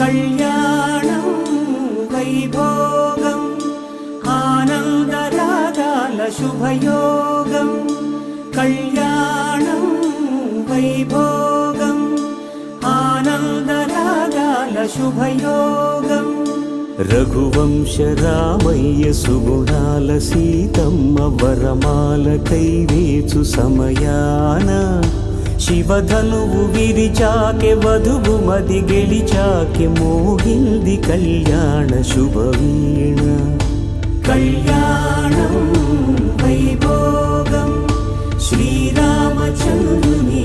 కళ్యాణం వైభోగం ఆనందరాగాల శుభయోగం కళ్యాణం వైభోగం ఆనందరాగాల శుభయోగం రఘువంశ రామయ్య సుగుణాల సీతమ్మ వరమాల కైవేచు సమయాన శివధనువు విరిచాకె వధువు మది గెలిచాకె మోగింది కళ్యాణ శుభవీణ కళ్యాణం వైభోగం శ్రీరామచంద్రుని